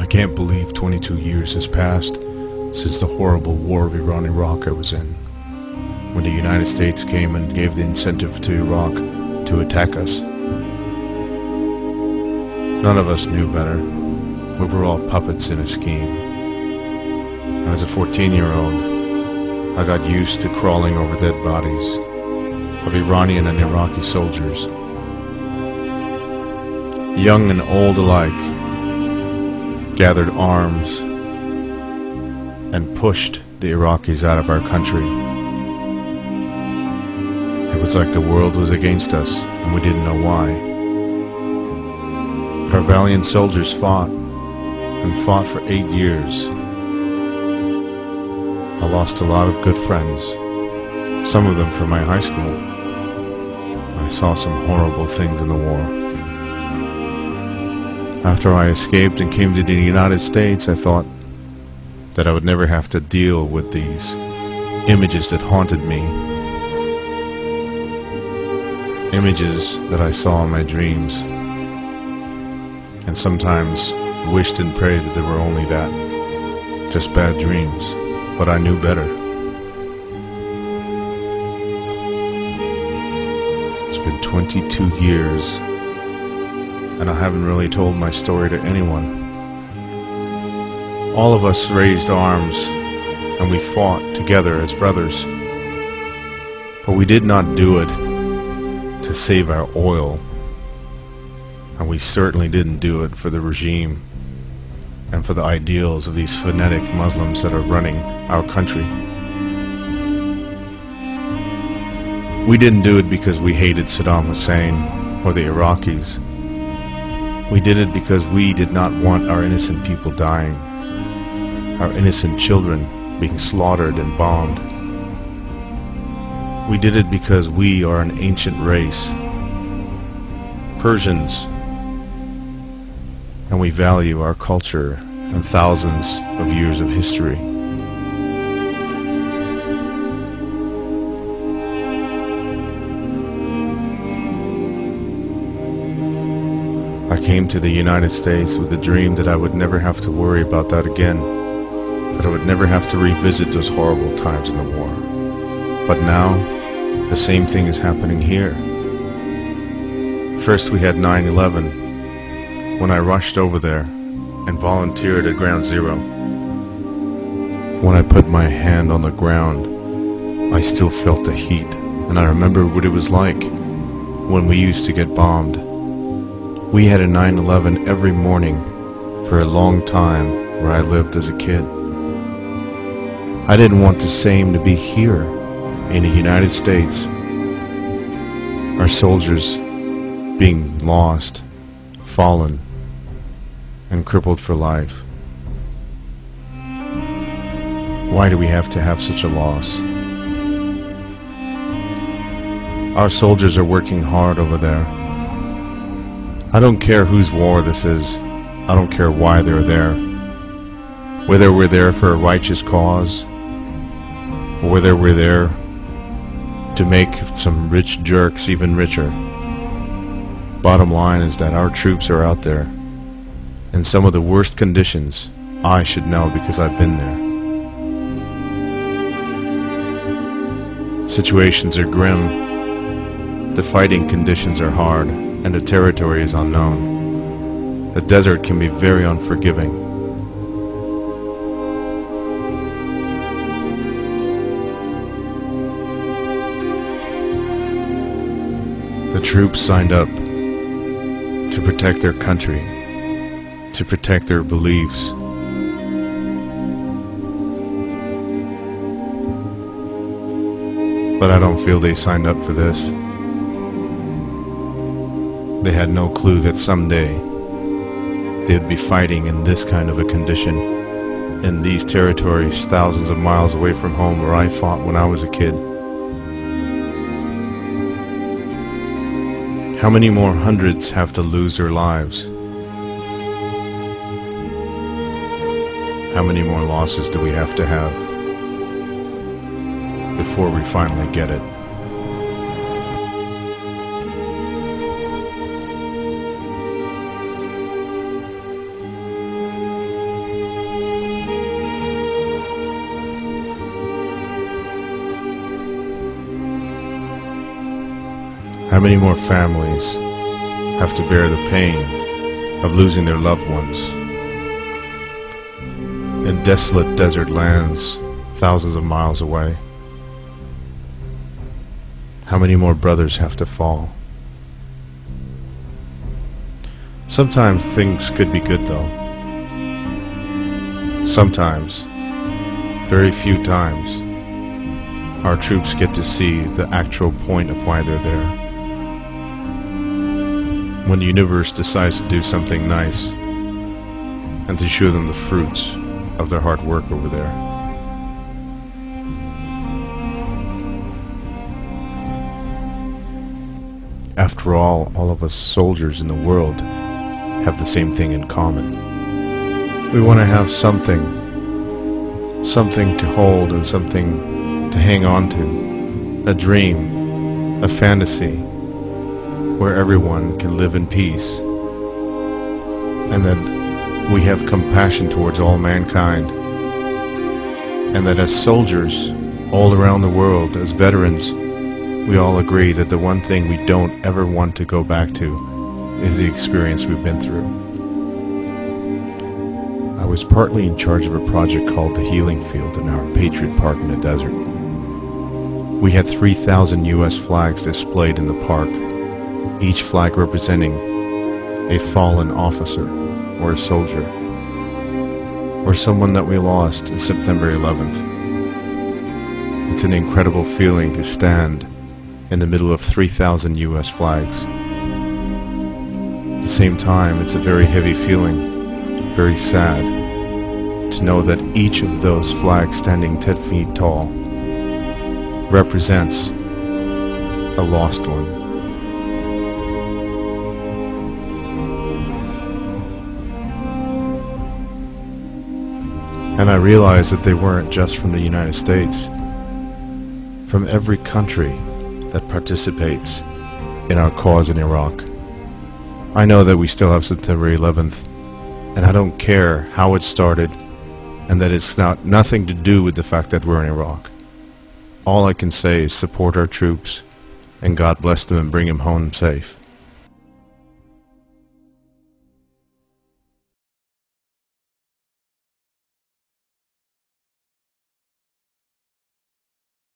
can't believe 22 years has passed since the horrible war of Iraq I was in, when the United States came and gave the incentive to Iraq to attack us. None of us knew better. We were all puppets in a scheme. And as a 14-year-old, I got used to crawling over dead bodies of Iranian and Iraqi soldiers. Young and old alike gathered arms and pushed the Iraqis out of our country. It was like the world was against us and we didn't know why. But our valiant soldiers fought and fought for 8 years. I lost a lot of good friends, some of them from my high school. I saw some horrible things in the war. After I escaped and came to the United States, I thought that I would never have to deal with these images that haunted me. Images that I saw in my dreams, and sometimes wished and prayed that they were only that, just bad dreams, but I knew better. It's been 22 years, and I haven't really told my story to anyone. All of us raised arms, and we fought together as brothers, but we did not do it to save our oil, and we certainly didn't do it for the regime and for the ideals of these fanatic Muslims that are running our country. We didn't do it because we hated Saddam Hussein or the Iraqis. We did it because we did not want our innocent people dying, our innocent children being slaughtered and bombed. We did it because we are an ancient race, Persians, and we value our culture and thousands of years of history. I came to the United States with the dream that I would never have to worry about that again, that I would never have to revisit those horrible times in the war. But now, the same thing is happening here. First we had 9/11, when I rushed over there and volunteered at Ground Zero. When I put my hand on the ground, I still felt the heat, and I remember what it was like when we used to get bombed. We had a 9/11 every morning for a long time where I lived as a kid. I didn't want the same to be here in the United States. Our soldiers being lost, fallen, and crippled for life. Why do we have to have such a loss? Our soldiers are working hard over there. I don't care whose war this is. I don't care why they're there. Whether we're there for a righteous cause, or whether we're there to make some rich jerks even richer. Bottom line is that our troops are out there in some of the worst conditions. I should know because I've been there. Situations are grim. The fighting conditions are hard, and the territory is unknown. The desert can be very unforgiving. The troops signed up to protect their country, to protect their beliefs. But I don't feel they signed up for this. They had no clue that someday they'd be fighting in this kind of a condition, in these territories thousands of miles away from home where I fought when I was a kid. How many more hundreds have to lose their lives? How many more losses do we have to have before we finally get it? How many more families have to bear the pain of losing their loved ones in desolate desert lands thousands of miles away? How many more brothers have to fall? Sometimes things could be good though. Sometimes, very few times, our troops get to see the actual point of why they're there. When the universe decides to do something nice and to show them the fruits of their hard work over there. After all of us soldiers in the world have the same thing in common. We want to have something to hold and something to hang on to, a dream, a fantasy, where everyone can live in peace, and that we have compassion towards all mankind, and that as soldiers all around the world, as veterans, we all agree that the one thing we don't ever want to go back to is the experience we've been through. I was partly in charge of a project called the Healing Field in our Patriot Park in the desert. We had 3,000 US flags displayed in the park, each flag representing a fallen officer or a soldier, or someone that we lost on September 11th. It's an incredible feeling to stand in the middle of 3,000 US flags. At the same time, it's a very heavy feeling, very sad, to know that each of those flags standing 10 feet tall represents a lost one. And I realized that they weren't just from the United States. From every country that participates in our cause in Iraq. I know that we still have September 11th, and I don't care how it started, and that it's nothing to do with the fact that we're in Iraq. All I can say is support our troops, and God bless them and bring them home safe.